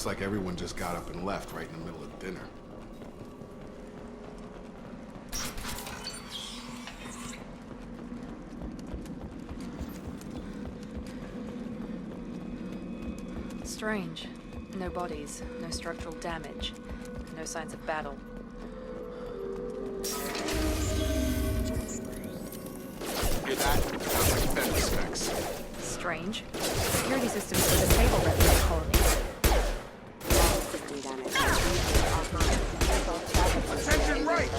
Looks like everyone just got up and left right in the middle of dinner. Strange. No bodies, no structural damage, no signs of battle. Hear that? Sounds like fence specs. Strange. Security systems for the table rep in the colony. System damage. Attention right!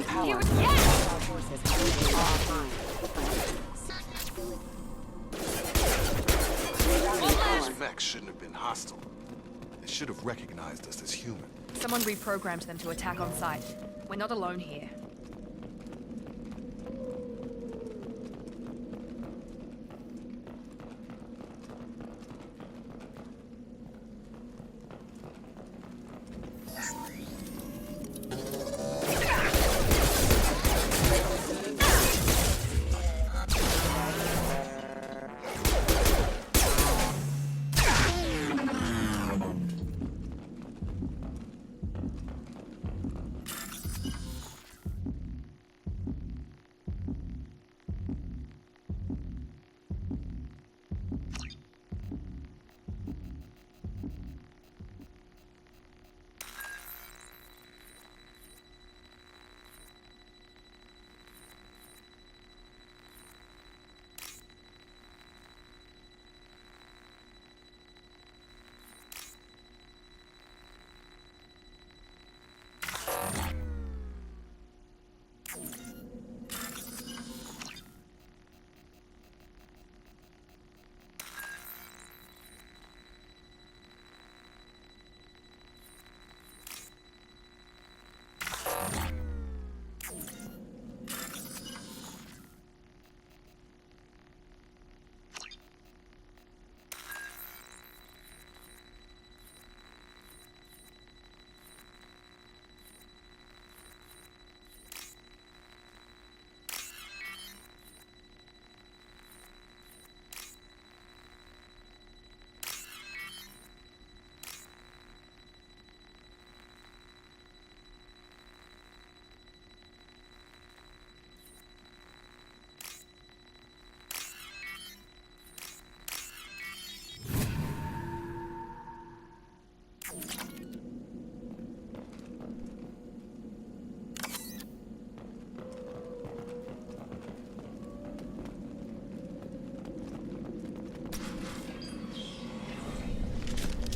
Power. Those mechs shouldn't have been hostile. They should have recognized us as human. Someone reprogrammed them to attack on sight. We're not alone here.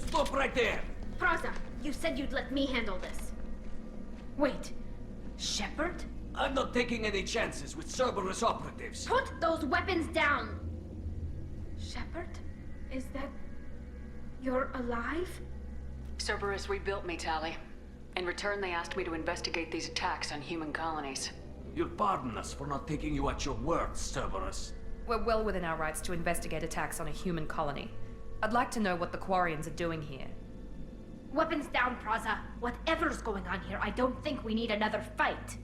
Stop right there! Praza, you said you'd let me handle this. Wait, Shepard? I'm not taking any chances with Cerberus operatives. Put those weapons down! Shepard? Is that... you're alive? Cerberus rebuilt me, Tali. In return, they asked me to investigate these attacks on human colonies. You'll pardon us for not taking you at your word, Cerberus. We're well within our rights to investigate attacks on a human colony. I'd like to know what the Quarians are doing here. Weapons down, Praza. Whatever's going on here, I don't think we need another fight.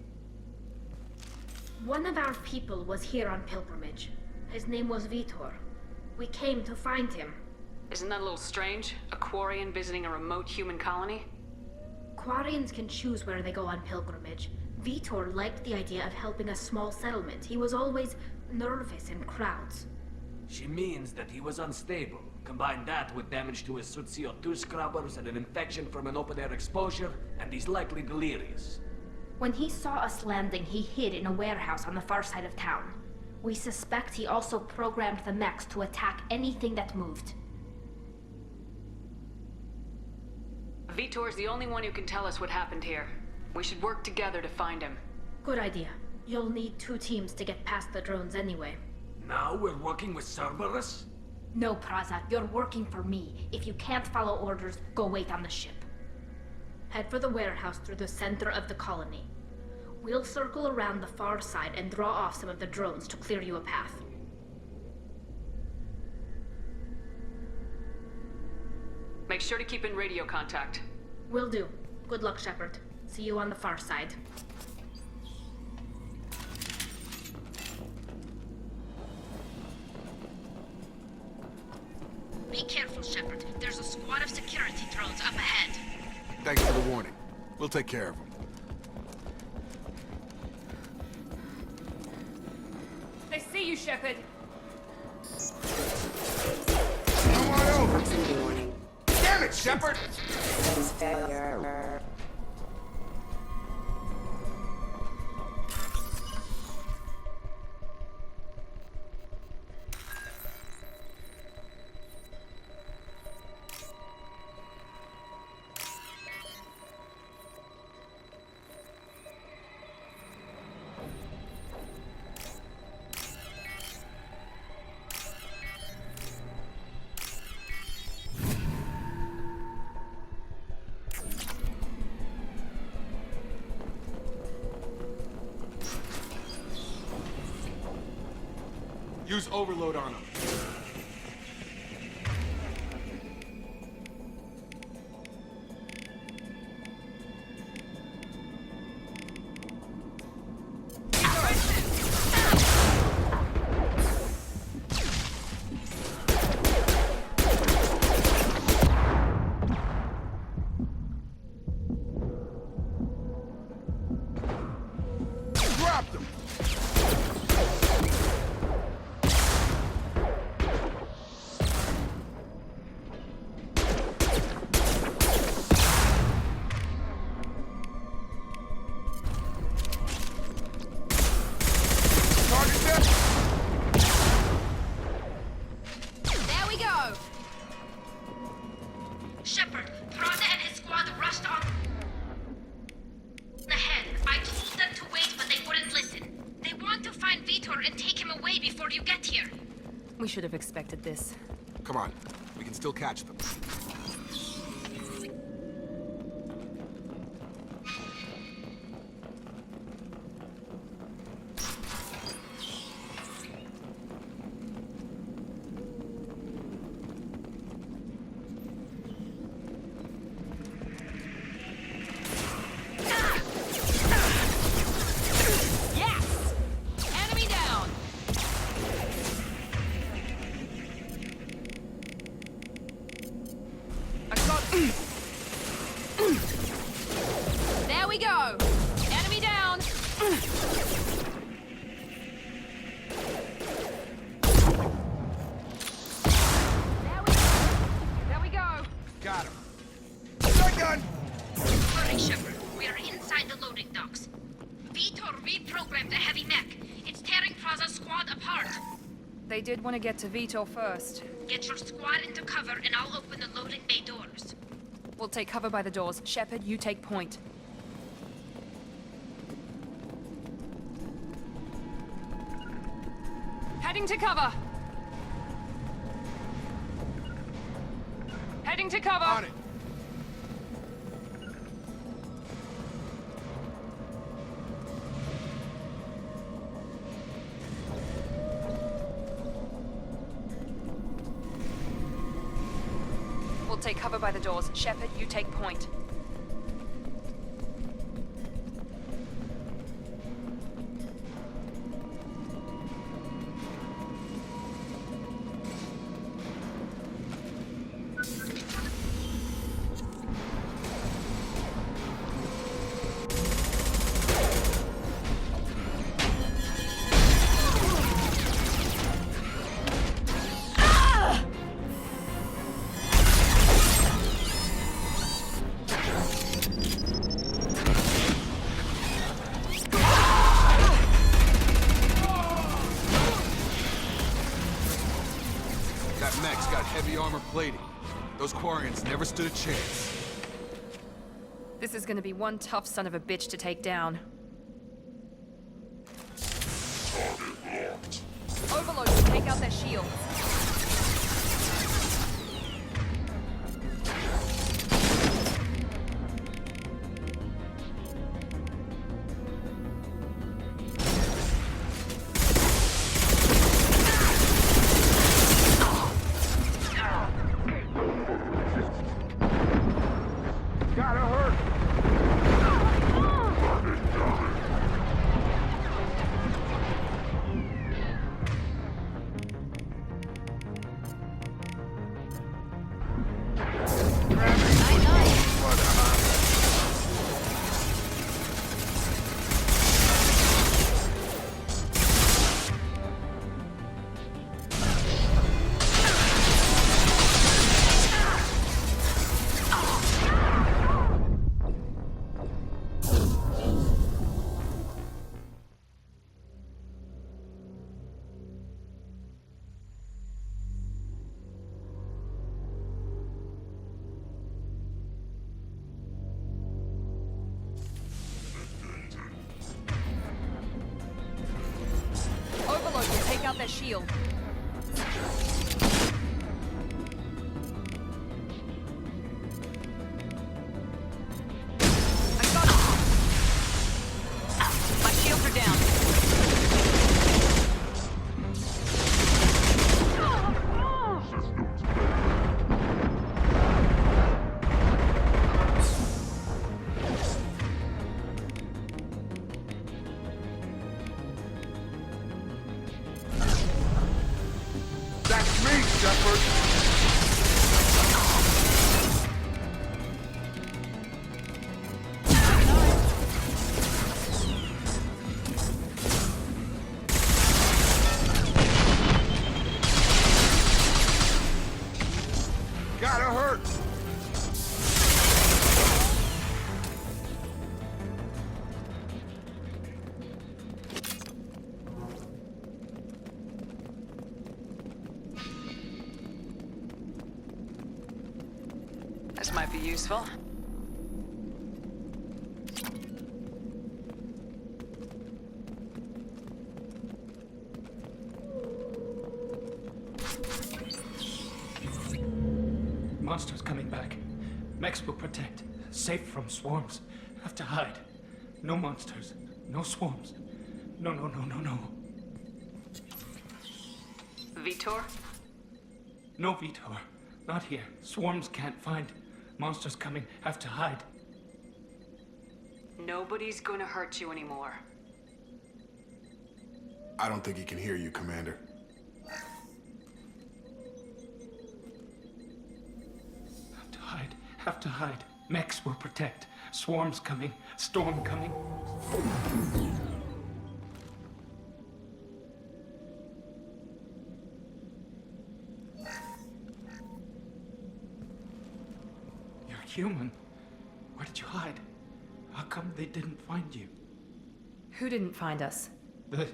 One of our people was here on pilgrimage. His name was Vitor. We came to find him. Isn't that a little strange? A Quarian visiting a remote human colony? Quarians can choose where they go on pilgrimage. Vitor liked the idea of helping a small settlement. He was always nervous in crowds. She means that he was unstable. Combine that with damage to his CO2 scrubbers and an infection from an open-air exposure, and he's likely delirious. When he saw us landing, he hid in a warehouse on the far side of town. We suspect he also programmed the mechs to attack anything that moved. Vitor's the only one who can tell us what happened here. We should work together to find him. Good idea. You'll need 2 teams to get past the drones anyway. Now we're working with Cerberus? No, Praza, you're working for me. If you can't follow orders, go wait on the ship. Head for the warehouse through the center of the colony. We'll circle around the far side and draw off some of the drones to clear you a path. Make sure to keep in radio contact. Will do. Good luck, Shepard. See you on the far side. Be careful, Shepard. There's a squad of security drones up ahead. Thanks for the warning. We'll take care of them. They see you, Shepard. Come on over! Proximity warning. Damn it, Shepard! Systems failure. Use overload on them. Drop them! There we go. Shepard, Prada and his squad rushed on ahead. I told them to wait, but they wouldn't listen. They want to find Vitor and take him away before you get here. We should have expected this. Come on, we can still catch them. Yes! Enemy down! I got... There we go! Enemy down! There we go! Got him. Shotgun! Hurry, Shepard. We are inside the loading docks. Vitor reprogrammed the heavy mech. It's tearing Praza's squad apart. They did want to get to Vitor first. Get your squad into cover and I'll open the loading bay doors. We'll take cover by the doors. Shepard, you take point. Heading to cover! Heading to cover! On it. We'll take cover by the doors. Shepard, you take point. That mech's got heavy armor plating. Those Quarians never stood a chance. This is gonna be one tough son of a bitch to take down. Overload will take out their shields. out their shield. I got him! My shields are down. That's me, Shepard! Gotta hurt! This might be useful. Monsters coming back. Mechs will protect. Safe from swarms. Have to hide. No monsters. No swarms. No. Vitor? No Vitor. Not here. Swarms can't find. Monsters coming. Have to hide. Nobody's gonna hurt you anymore. I don't think he can hear you, Commander. Have to hide. Have to hide. Mechs will protect. Swarms coming. Storm coming. You're human. Where did you hide? How come they didn't find you? Who didn't find us? The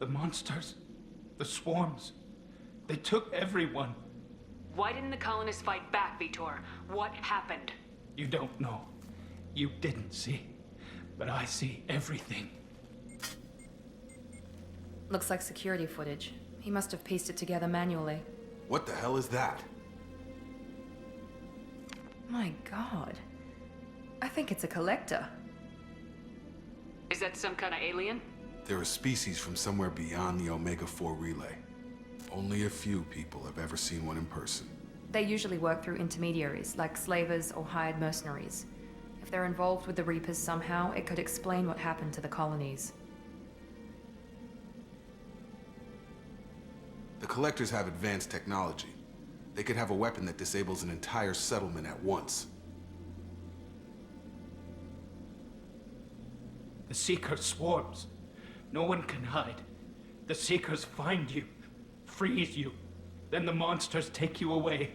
monsters. The swarms. They took everyone. Why didn't the colonists fight back, Vitor? What happened? You don't know. You didn't see. But I see everything. Looks like security footage. He must have pieced it together manually. What the hell is that? My god. I think it's a collector. Is that some kind of alien? They're a species from somewhere beyond the Omega-4 relay. Only a few people have ever seen one in person. They usually work through intermediaries, like slavers or hired mercenaries. If they're involved with the Reapers somehow, it could explain what happened to the colonies. The Collectors have advanced technology. They could have a weapon that disables an entire settlement at once. The Seeker swarms. No one can hide. The Seekers find you, freeze you. Then the monsters take you away.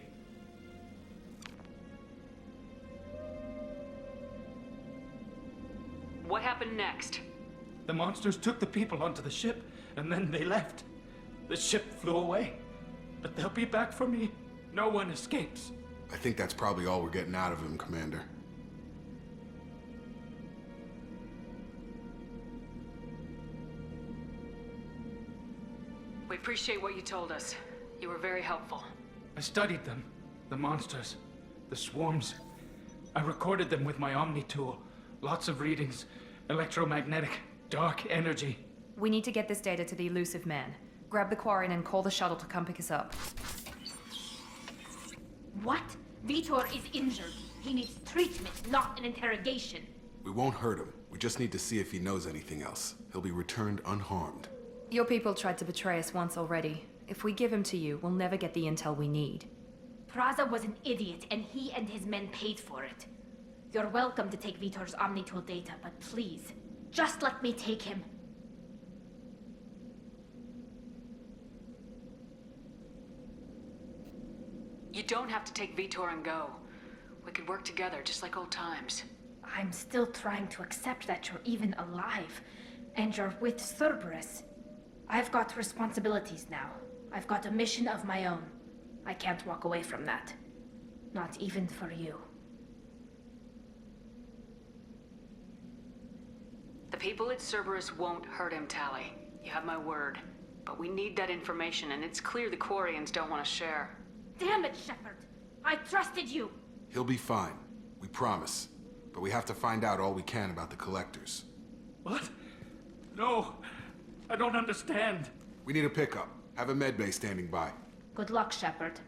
What happened next? The monsters took the people onto the ship, and then they left. The ship flew away. But they'll be back for me. No one escapes. I think that's probably all we're getting out of him, Commander. We appreciate what you told us. You were very helpful. I studied them. The monsters. The swarms. I recorded them with my Omni tool. Lots of readings. Electromagnetic. Dark energy. We need to get this data to the Elusive Man. Grab the Quarian and call the shuttle to come pick us up. What? Vitor is injured. He needs treatment, not an interrogation. We won't hurt him. We just need to see if he knows anything else. He'll be returned unharmed. Your people tried to betray us once already. If we give him to you, we'll never get the intel we need. Praza was an idiot, and he and his men paid for it. You're welcome to take Vitor's Omnitool data, but please, just let me take him. You don't have to take Vitor and go. We could work together, just like old times. I'm still trying to accept that you're even alive, and you're with Cerberus. I've got responsibilities now. I've got a mission of my own. I can't walk away from that. Not even for you. The people at Cerberus won't hurt him, Tali. You have my word. But we need that information, and it's clear the Quarians don't want to share. Damn it, Shepard! I trusted you! He'll be fine. We promise. But we have to find out all we can about the Collectors. What? No, I don't understand. We need a pickup. Have a medbay standing by. Good luck, Shepard.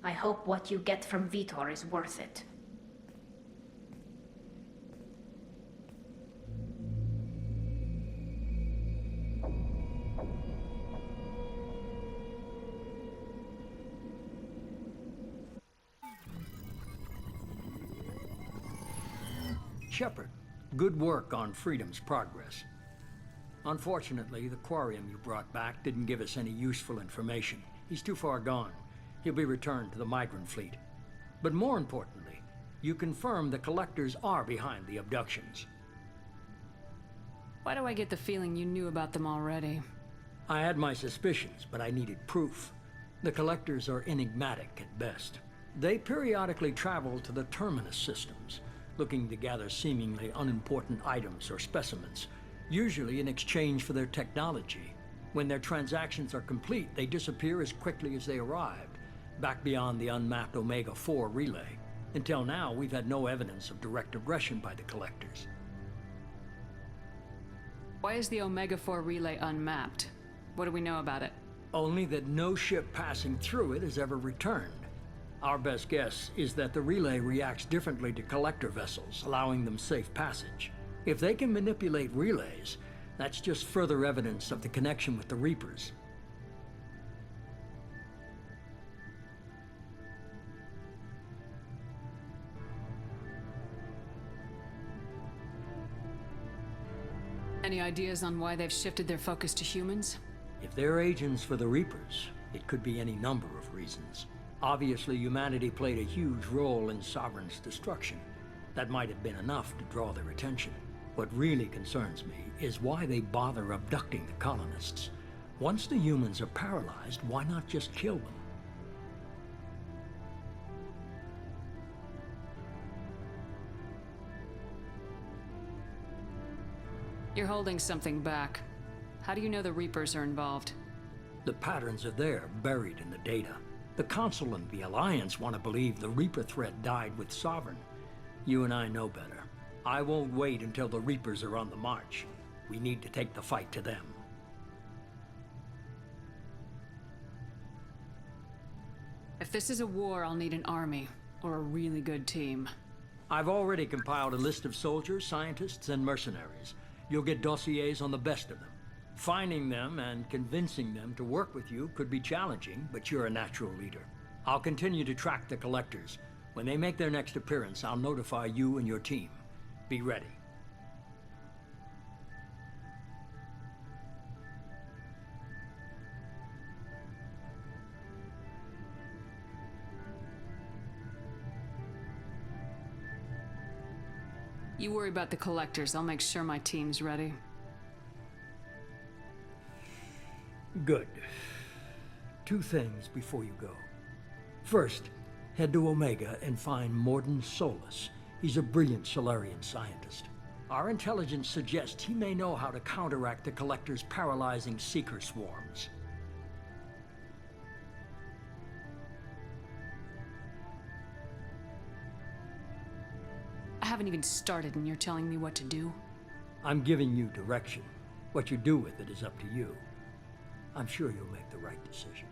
I hope what you get from Vitor is worth it. Shepard, good work on Freedom's progress. Unfortunately, the Quarium you brought back didn't give us any useful information. He's too far gone. He'll be returned to the migrant fleet. But more importantly, you confirmed the Collectors are behind the abductions. Why do I get the feeling you knew about them already? I had my suspicions, but I needed proof. The Collectors are enigmatic at best. They periodically travel to the Terminus systems, looking to gather seemingly unimportant items or specimens, usually in exchange for their technology. When their transactions are complete, they disappear as quickly as they arrived, back beyond the unmapped Omega-4 relay. Until now, we've had no evidence of direct aggression by the Collectors. Why is the Omega-4 relay unmapped? What do we know about it? Only that no ship passing through it has ever returned. Our best guess is that the relay reacts differently to Collector vessels, allowing them safe passage. If they can manipulate relays, that's just further evidence of the connection with the Reapers. Any ideas on why they've shifted their focus to humans? If they're agents for the Reapers, it could be any number of reasons. Obviously, humanity played a huge role in Sovereign's destruction. That might have been enough to draw their attention. What really concerns me is why they bother abducting the colonists. Once the humans are paralyzed, why not just kill them? You're holding something back. How do you know the Reapers are involved? The patterns are there, buried in the data. The Council and the Alliance want to believe the Reaper threat died with Sovereign. You and I know better. I won't wait until the Reapers are on the march. We need to take the fight to them. If this is a war, I'll need an army, or a really good team. I've already compiled a list of soldiers, scientists, and mercenaries. You'll get dossiers on the best of them. Finding them and convincing them to work with you could be challenging, but you're a natural leader. I'll continue to track the Collectors. When they make their next appearance, I'll notify you and your team. Be ready. You worry about the Collectors. I'll make sure my team's ready. Good. 2 things before you go. First, head to Omega and find Mordin Solus. He's a brilliant Solarian scientist. Our intelligence suggests he may know how to counteract the Collector's paralyzing Seeker swarms. I haven't even started and you're telling me what to do? I'm giving you direction. What you do with it is up to you. I'm sure you'll make the right decision.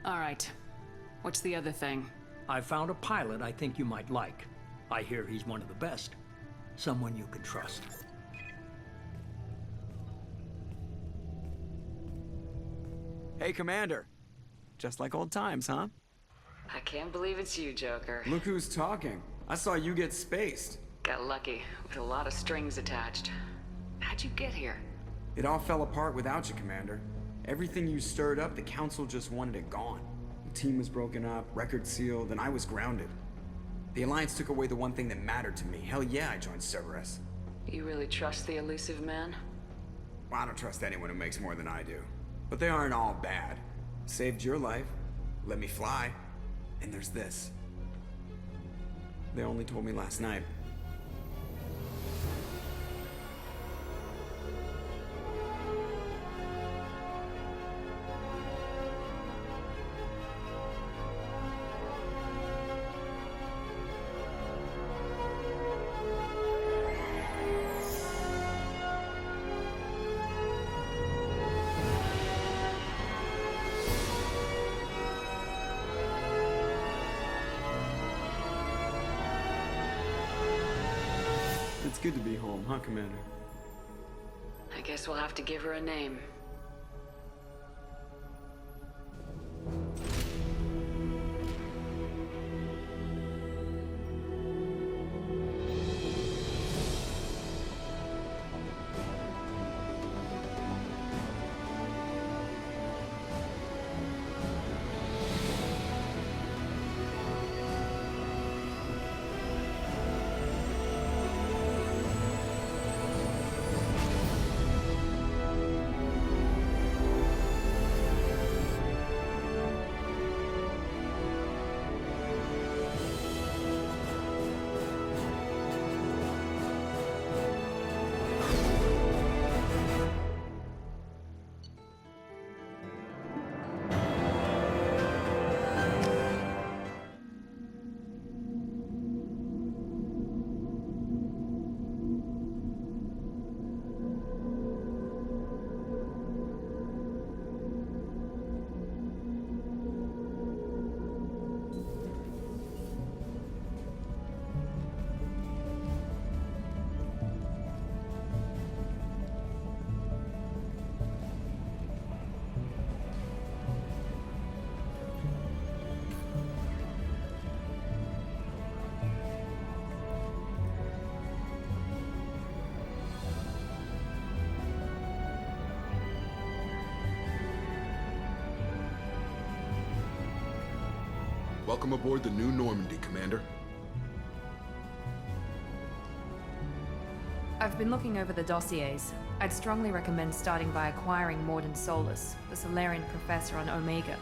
All right. What's the other thing? I found a pilot I think you might like. I hear he's one of the best. Someone you can trust. Hey, Commander. Just like old times, huh? I can't believe it's you, Joker. Look who's talking. I saw you get spaced. Got lucky, with a lot of strings attached. How'd you get here? It all fell apart without you, Commander. Everything you stirred up, the Council just wanted it gone. The team was broken up, record sealed, and I was grounded. The Alliance took away the one thing that mattered to me. Hell yeah, I joined Cerberus. You really trust the elusive man? Well, I don't trust anyone who makes more than I do. But they aren't all bad. Saved your life, let me fly, and there's this. They only told me last night. It's good to be home, huh, Commander? I guess we'll have to give her a name. Welcome aboard the New Normandy, Commander. I've been looking over the dossiers. I'd strongly recommend starting by acquiring Mordin Solus, the Solarian professor on Omega.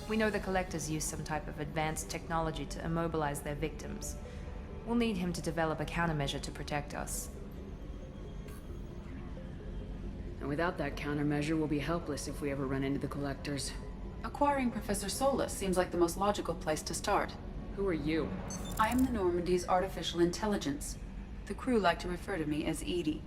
We know the Collectors use some type of advanced technology to immobilize their victims. We'll need him to develop a countermeasure to protect us. And without that countermeasure, we'll be helpless if we ever run into the Collectors. Acquiring Professor Solus seems like the most logical place to start. Who are you? I am the Normandy's artificial intelligence. The crew like to refer to me as Edie.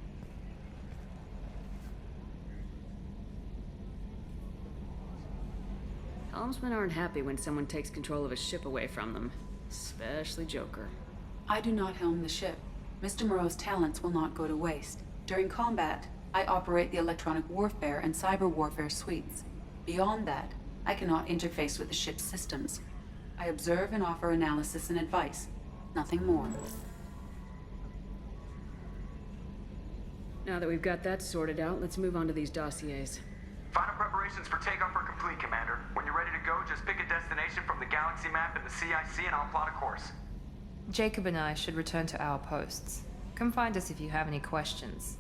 Helmsmen aren't happy when someone takes control of a ship away from them. Especially Joker. I do not helm the ship. Mr. Moreau's talents will not go to waste. During combat, I operate the electronic warfare and cyber warfare suites. Beyond that, I cannot interface with the ship's systems. I observe and offer analysis and advice. Nothing more. Now that we've got that sorted out, let's move on to these dossiers. Final preparations for takeoff are complete, Commander. When you're ready to go, just pick a destination from the galaxy map in the CIC and I'll plot a course. Jacob and I should return to our posts. Come find us if you have any questions.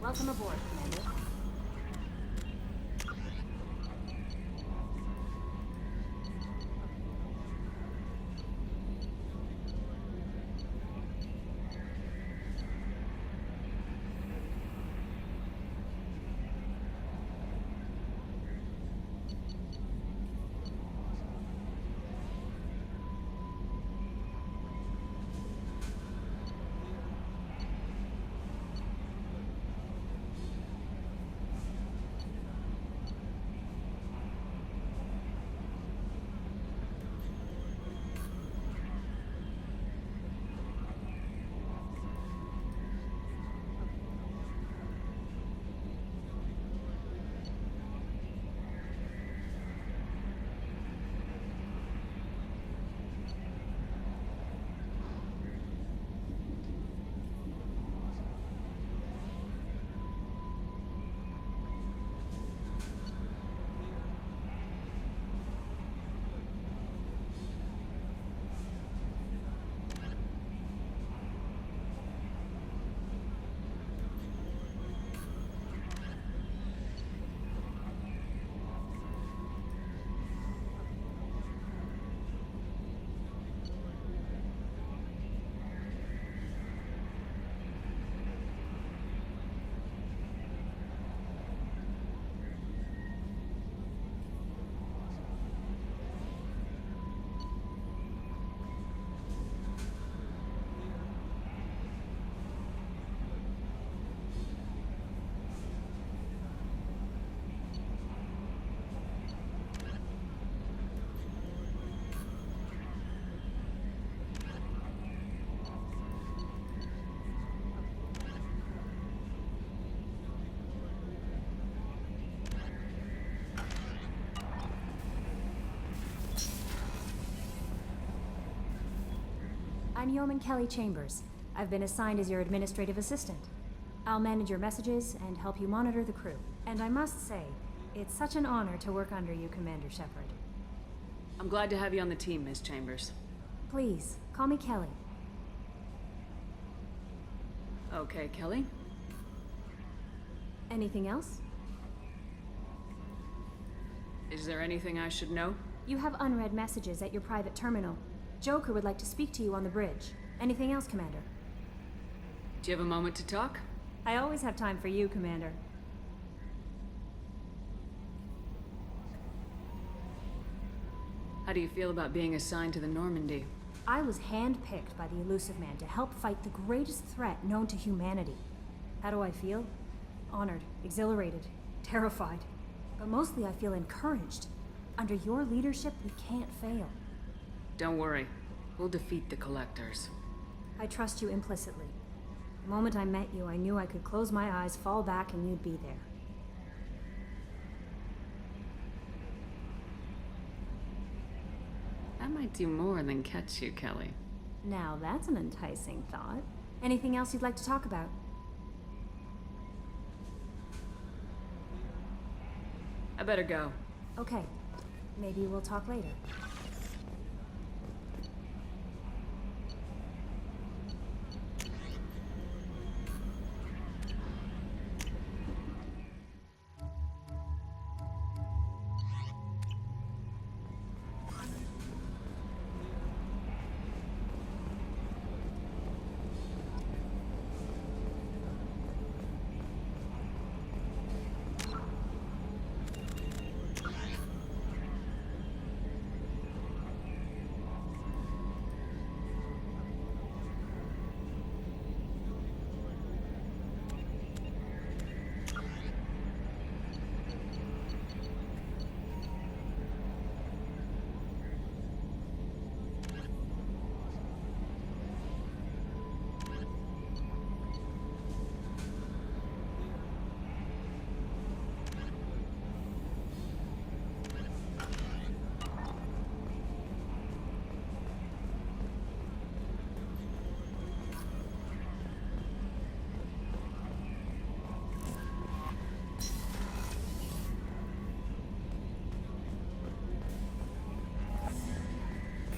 Welcome aboard, Commander. I'm Yeoman Kelly Chambers. I've been assigned as your administrative assistant. I'll manage your messages and help you monitor the crew. And I must say, it's such an honor to work under you, Commander Shepard. I'm glad to have you on the team, Miss Chambers. Please, call me Kelly. Okay, Kelly. Anything else? Is there anything I should know? You have unread messages at your private terminal. Joker would like to speak to you on the bridge. Anything else, Commander? Do you have a moment to talk? I always have time for you, Commander. How do you feel about being assigned to the Normandy? I was handpicked by the Elusive Man to help fight the greatest threat known to humanity. How do I feel? Honored, exhilarated, terrified. But mostly I feel encouraged. Under your leadership, we can't fail. Don't worry. We'll defeat the Collectors. I trust you implicitly. The moment I met you, I knew I could close my eyes, fall back, and you'd be there. That might do more than catch you, Kelly. Now that's an enticing thought. Anything else you'd like to talk about? I better go. Okay. Maybe we'll talk later.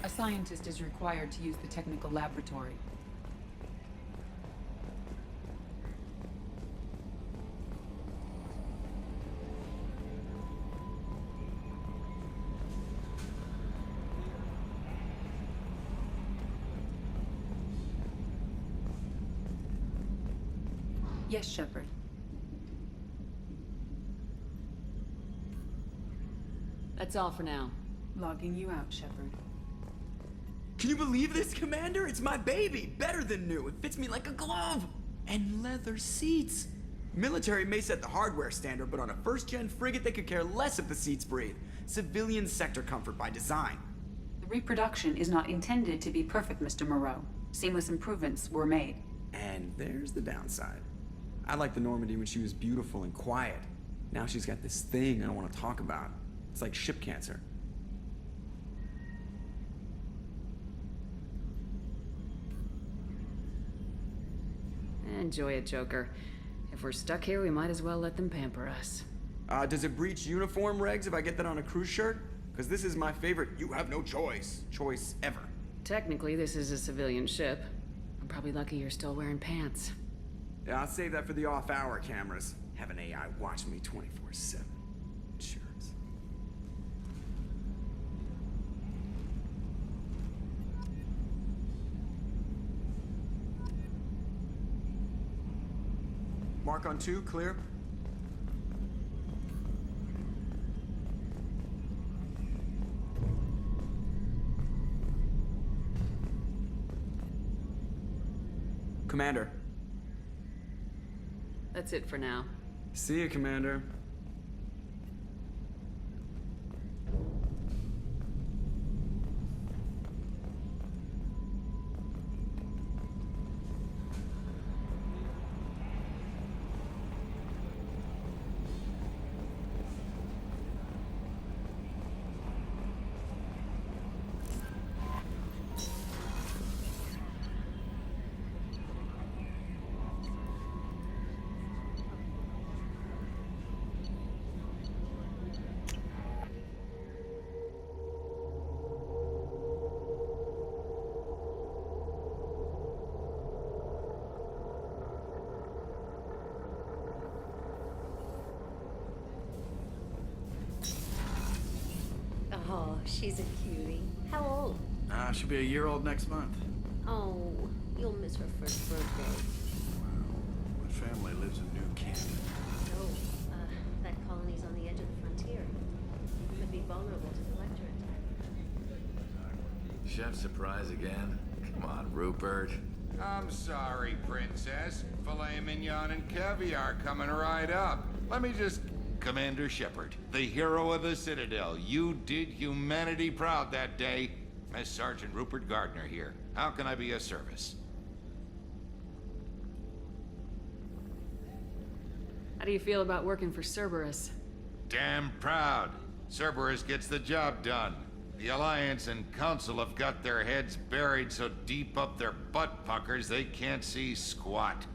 A scientist is required to use the technical laboratory. Yes, Shepard. That's all for now. Logging you out, Shepard. Can you believe this, Commander? It's my baby! Better than new. It fits me like a glove! And leather seats! Military may set the hardware standard, but on a first-gen frigate, they could care less if the seats breathe. Civilian sector comfort by design. The reproduction is not intended to be perfect, Mr. Moreau. Seamless improvements were made. And there's the downside. I liked the Normandy when she was beautiful and quiet. Now she's got this thing I don't want to talk about. It's like ship cancer. Enjoy it, Joker. If we're stuck here, we might as well let them pamper us. Does it breach uniform regs if I get that on a cruise shirt? Because this is my favorite you have no choice ever. Technically, this is a civilian ship. I'm probably lucky you're still wearing pants. Yeah, I'll save that for the off-hour cameras. Have an AI watch me 24/7. Insurance. Mark on 2, clear. Commander. That's it for now. See you, Commander. She's a cutie. How old? She'll be a year old next month. Oh, you'll miss her first birthday. My family lives in New Canton. Oh, that colony's on the edge of the frontier. Could be vulnerable to collector attack. Chef surprise again? Come on, Rupert. I'm sorry, Princess. Filet mignon and caviar coming right up. Let me just... Commander Shepard, the hero of the Citadel. You did humanity proud that day. Mess Sergeant Rupert Gardner here. How can I be of service? How do you feel about working for Cerberus? Damn proud. Cerberus gets the job done. The Alliance and Council have got their heads buried so deep up their butt puckers they can't see squat.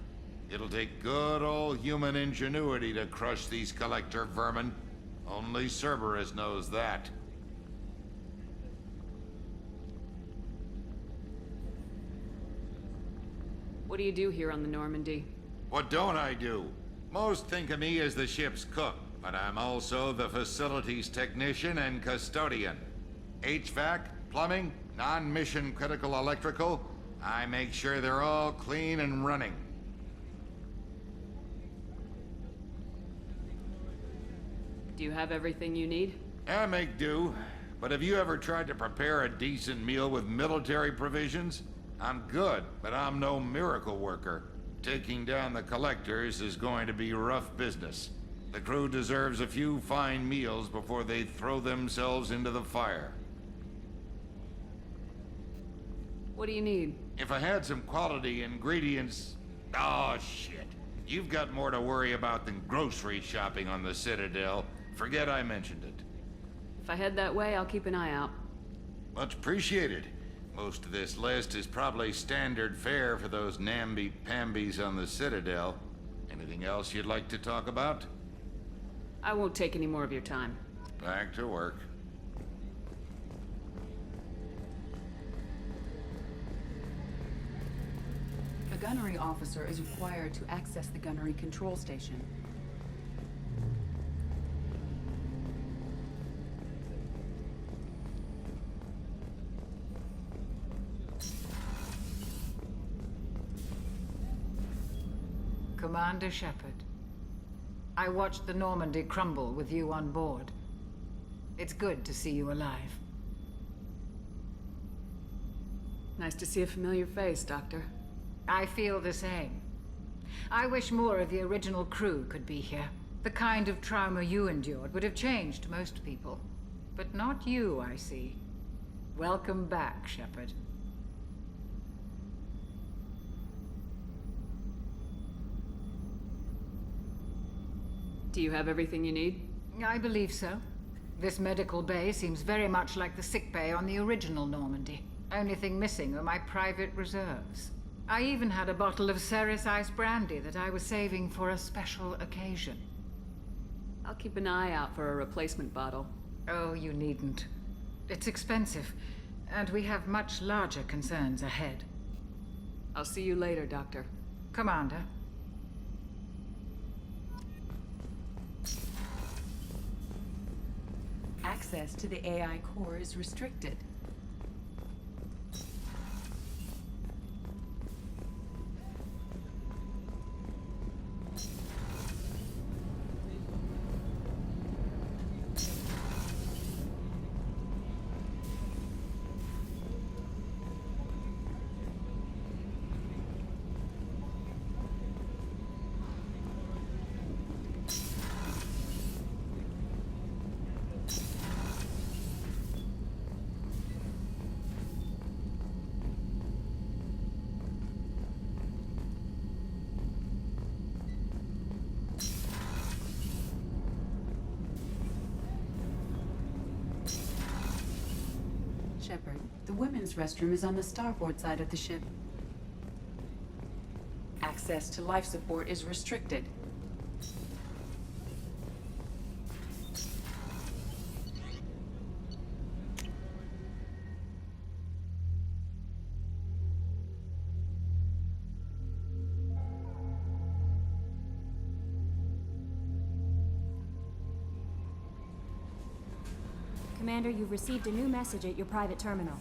It'll take good old human ingenuity to crush these collector vermin. Only Cerberus knows that. What do you do here on the Normandy? What don't I do? Most think of me as the ship's cook, but I'm also the facilities technician and custodian. HVAC, plumbing, non-mission critical electrical, I make sure they're all clean and running. Do you have everything you need? I make do, but have you ever tried to prepare a decent meal with military provisions? I'm good, but I'm no miracle worker. Taking down the collectors is going to be rough business. The crew deserves a few fine meals before they throw themselves into the fire. What do you need? If I had some quality ingredients... Oh, shit. You've got more to worry about than grocery shopping on the Citadel. Forget I mentioned it. If I head that way, I'll keep an eye out. Much appreciated. Most of this list is probably standard fare for those namby-pambies on the Citadel. Anything else you'd like to talk about? I won't take any more of your time. Back to work. A gunnery officer is required to access the gunnery control station. Commander Shepard, I watched the Normandy crumble with you on board. It's good to see you alive. Nice to see a familiar face, Doctor. I feel the same. I wish more of the original crew could be here. The kind of trauma you endured would have changed most people. But not you, I see. Welcome back, Shepard. Do you have everything you need? I believe so. This medical bay seems very much like the sick bay on the original Normandy. Only thing missing are my private reserves. I even had a bottle of Ceres Ice brandy that I was saving for a special occasion. I'll keep an eye out for a replacement bottle. Oh, you needn't. It's expensive, and we have much larger concerns ahead. I'll see you later, Doctor. Commander. Access to the AI core is restricted. Shepard, the women's restroom is on the starboard side of the ship. Access to life support is restricted. Commander, you've received a new message at your private terminal.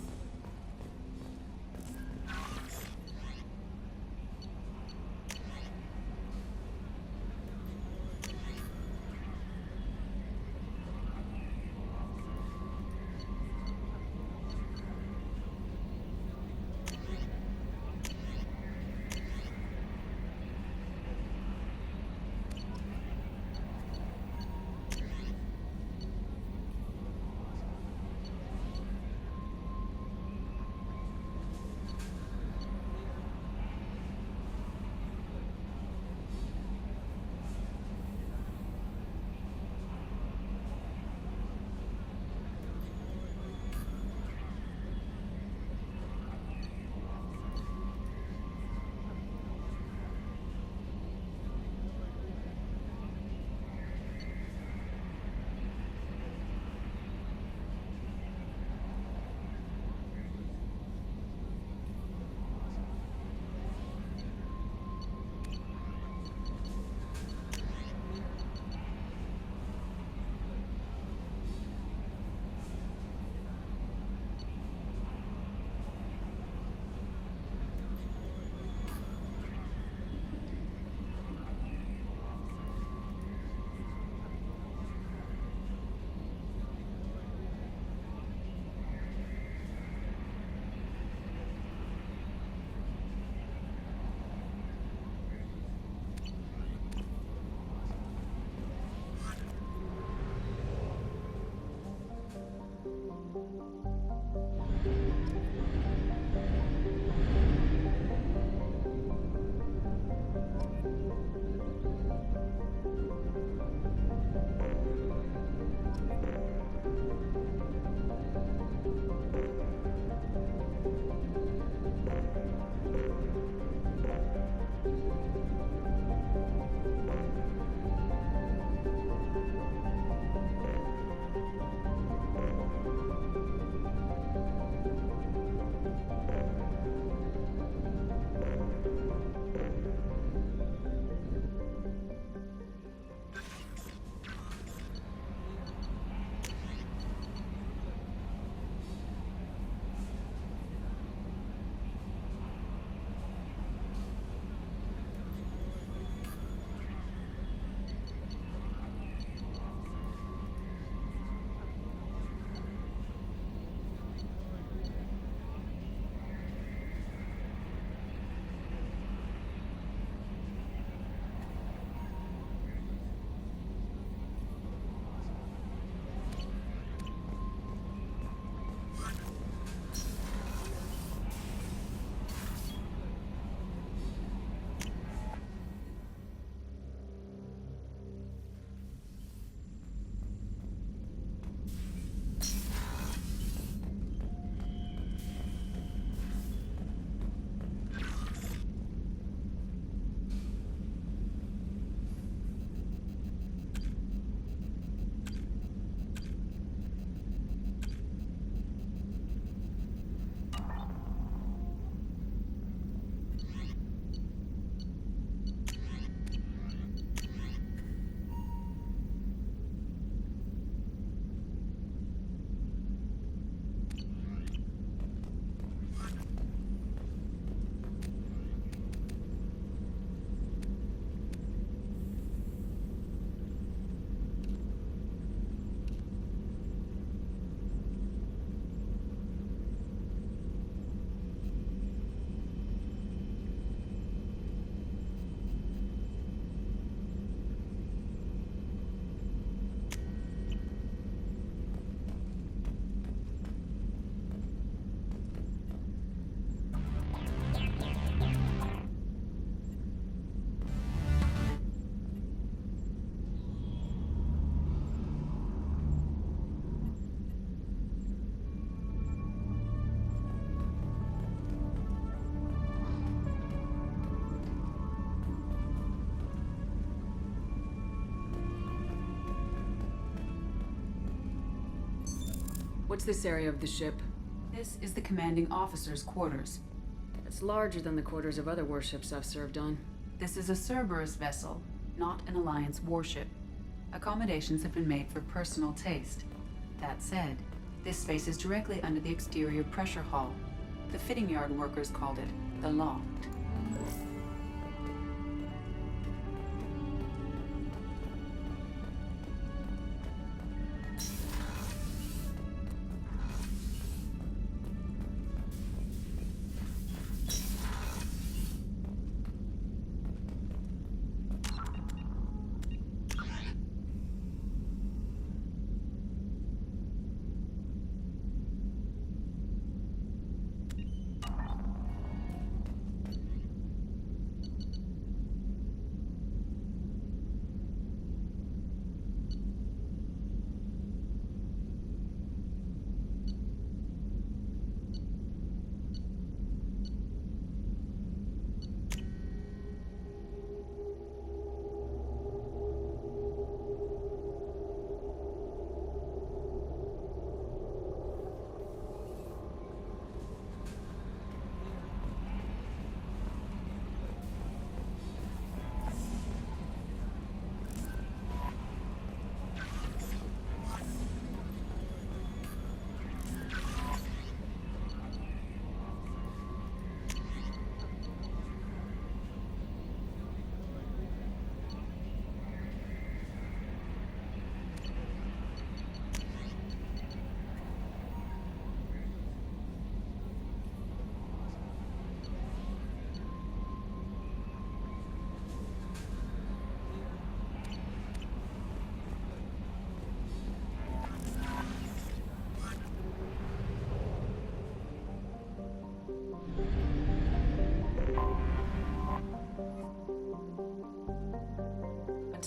What's this area of the ship? This is the commanding officer's quarters. It's larger than the quarters of other warships I've served on. This is a Cerberus vessel, not an Alliance warship. Accommodations have been made for personal taste. That said, This space is directly under the exterior pressure hull. The fitting yard workers called it the loft.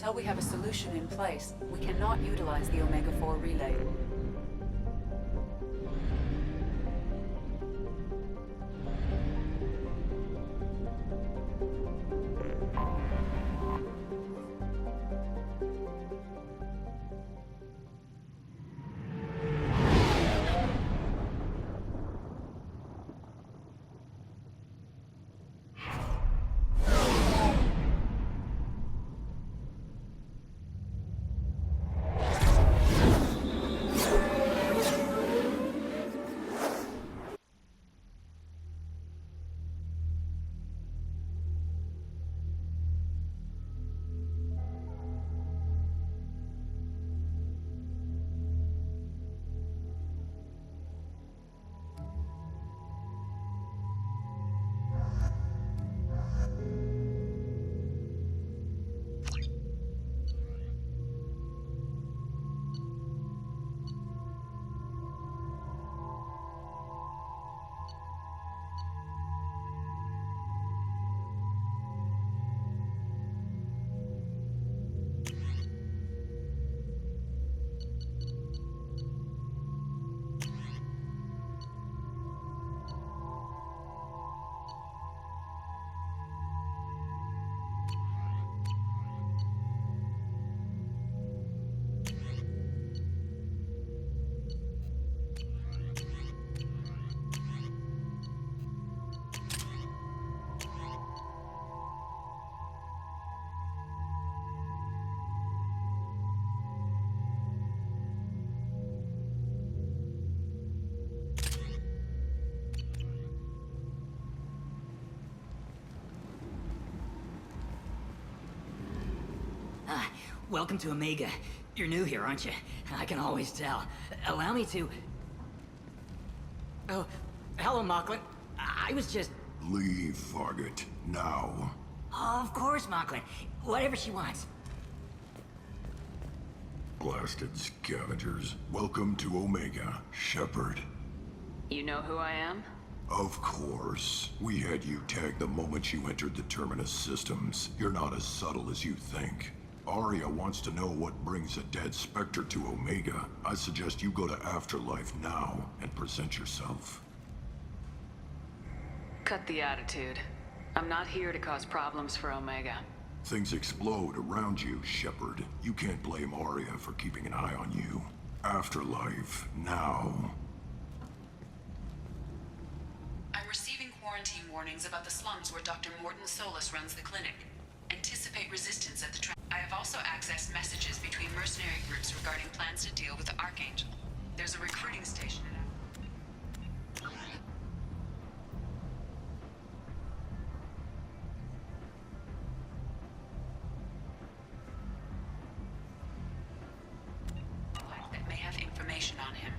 Until we have a solution in place, we cannot utilize the Omega-4 relay. Welcome to Omega. You're new here, aren't you? I can always tell. Allow me to... Oh, hello, Mocklin. I was just... Leave, Fargate. Now. Oh, of course, Mocklin. Whatever she wants. Blasted scavengers. Welcome to Omega, Shepard. You know who I am? Of course. We had you tagged the moment you entered the Terminus systems. You're not as subtle as you think. Aria wants to know what brings a dead Spectre to Omega. I suggest you go to Afterlife now and present yourself. Cut the attitude. I'm not here to cause problems for Omega. Things explode around you, Shepard. You can't blame Aria for keeping an eye on you. Afterlife, now. I'm receiving quarantine warnings about the slums where Dr. Morton Solus runs the clinic. Anticipate resistance at the I have also accessed messages between mercenary groups regarding plans to deal with the Archangel. There's a recruiting station at that may have information on him.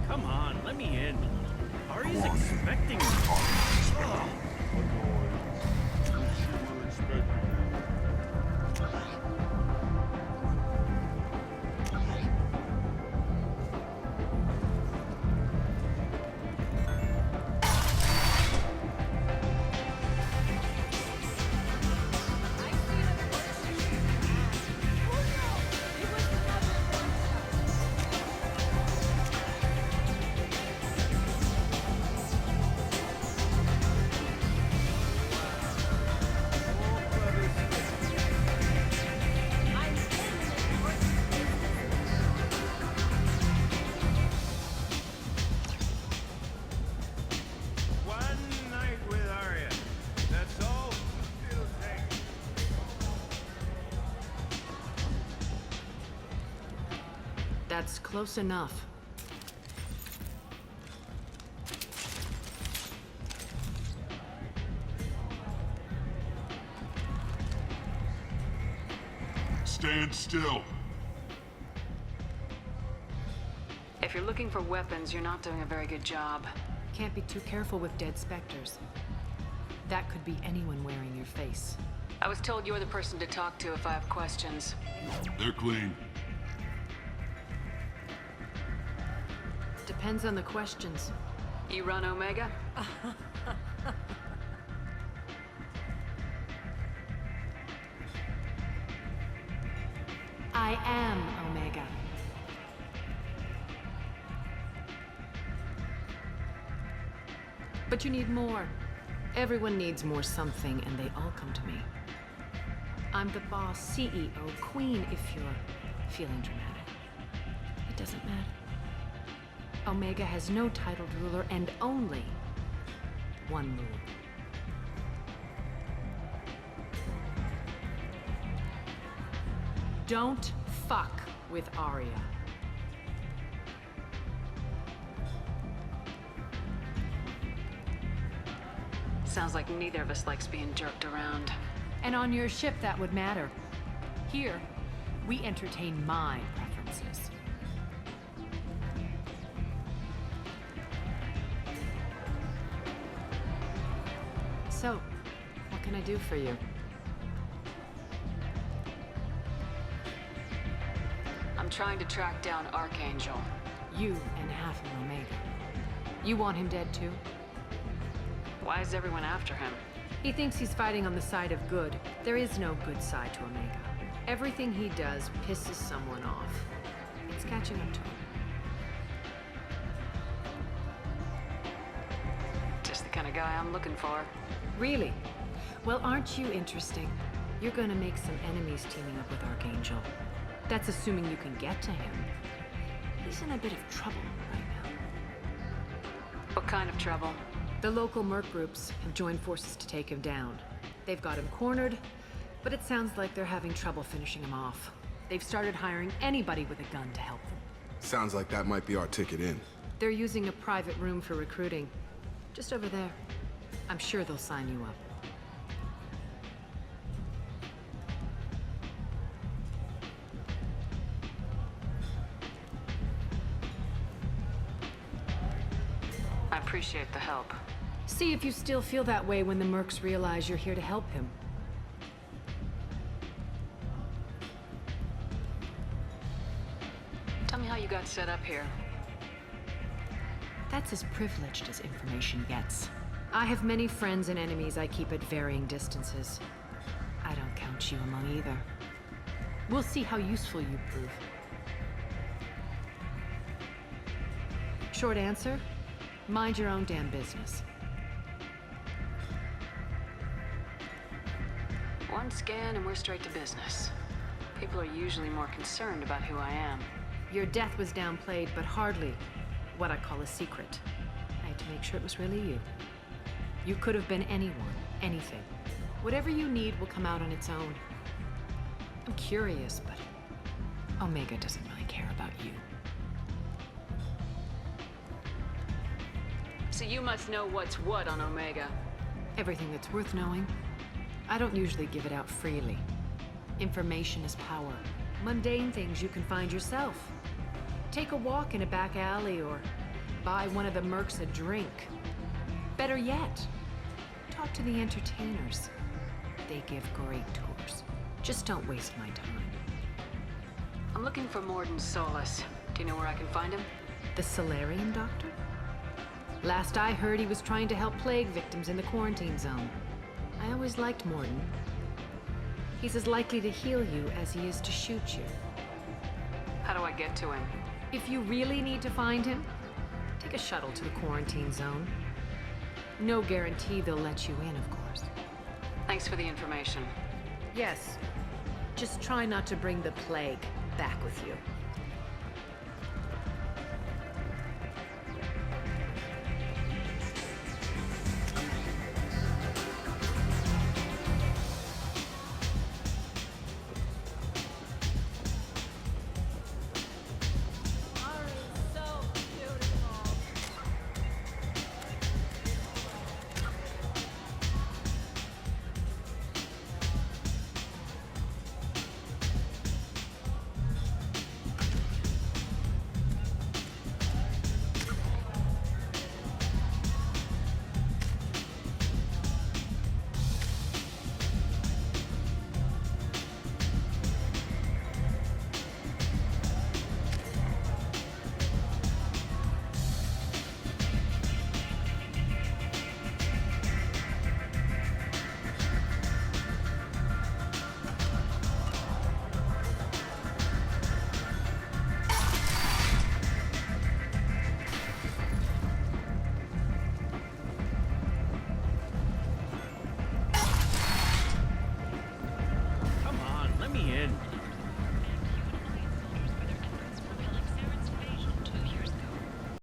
Come on, let me in. Ari's expecting me. Oh. That's close enough. Stand still. If you're looking for weapons, you're not doing a very good job. Can't be too careful with dead specters. That could be anyone wearing your face. I was told you're the person to talk to if I have questions. They're clean. Depends on the questions. You run Omega? I am Omega. But you need more. Everyone needs more something, and they all come to me. I'm the boss, CEO, queen, if you're feeling dramatic. It doesn't matter. Omega has no titled ruler and only one rule. Don't fuck with Aria. Sounds like neither of us likes being jerked around. And on your ship, that would matter. Here, we entertain my preferences. So, what can I do for you? I'm trying to track down Archangel. You and half of Omega. You want him dead too? Why is everyone after him? He thinks he's fighting on the side of good. There is no good side to Omega. Everything he does pisses someone off. It's catching up to him. Just the kind of guy I'm looking for. Really? Well, aren't you interesting? You're gonna make some enemies teaming up with Archangel. That's assuming you can get to him. He's in a bit of trouble right now. What kind of trouble? The local merc groups have joined forces to take him down. They've got him cornered, but it sounds like they're having trouble finishing him off. They've started hiring anybody with a gun to help them. Sounds like that might be our ticket in. They're using a private room for recruiting. Just over there. I'm sure they'll sign you up. I appreciate the help. See if you still feel that way when the mercs realize you're here to help him. Tell me how you got set up here. That's as privileged as information gets. I have many friends and enemies I keep at varying distances. I don't count you among either. We'll see how useful you prove. Short answer, mind your own damn business. One scan and we're straight to business. People are usually more concerned about who I am. Your death was downplayed, but hardly what I call a secret. I check to make sure it was really you. You could have been anyone, anything. Whatever you need will come out on its own. I'm curious, but Omega doesn't really care about you. So you must know what's what on Omega. Everything that's worth knowing. I don't usually give it out freely. Information is power. Mundane things you can find yourself. Take a walk in a back alley or buy one of the mercs a drink. Better yet, talk to the entertainers. They give great tours. Just don't waste my time. I'm looking for Mordin Solus. Do you know where I can find him? The Solarian doctor? Last I heard, he was trying to help plague victims in the quarantine zone. I always liked Mordin. He's as likely to heal you as he is to shoot you. How do I get to him? If you really need to find him, take a shuttle to the quarantine zone. No guarantee they'll let you in, of course. Thanks for the information. Yes. Just try not to bring the plague back with you.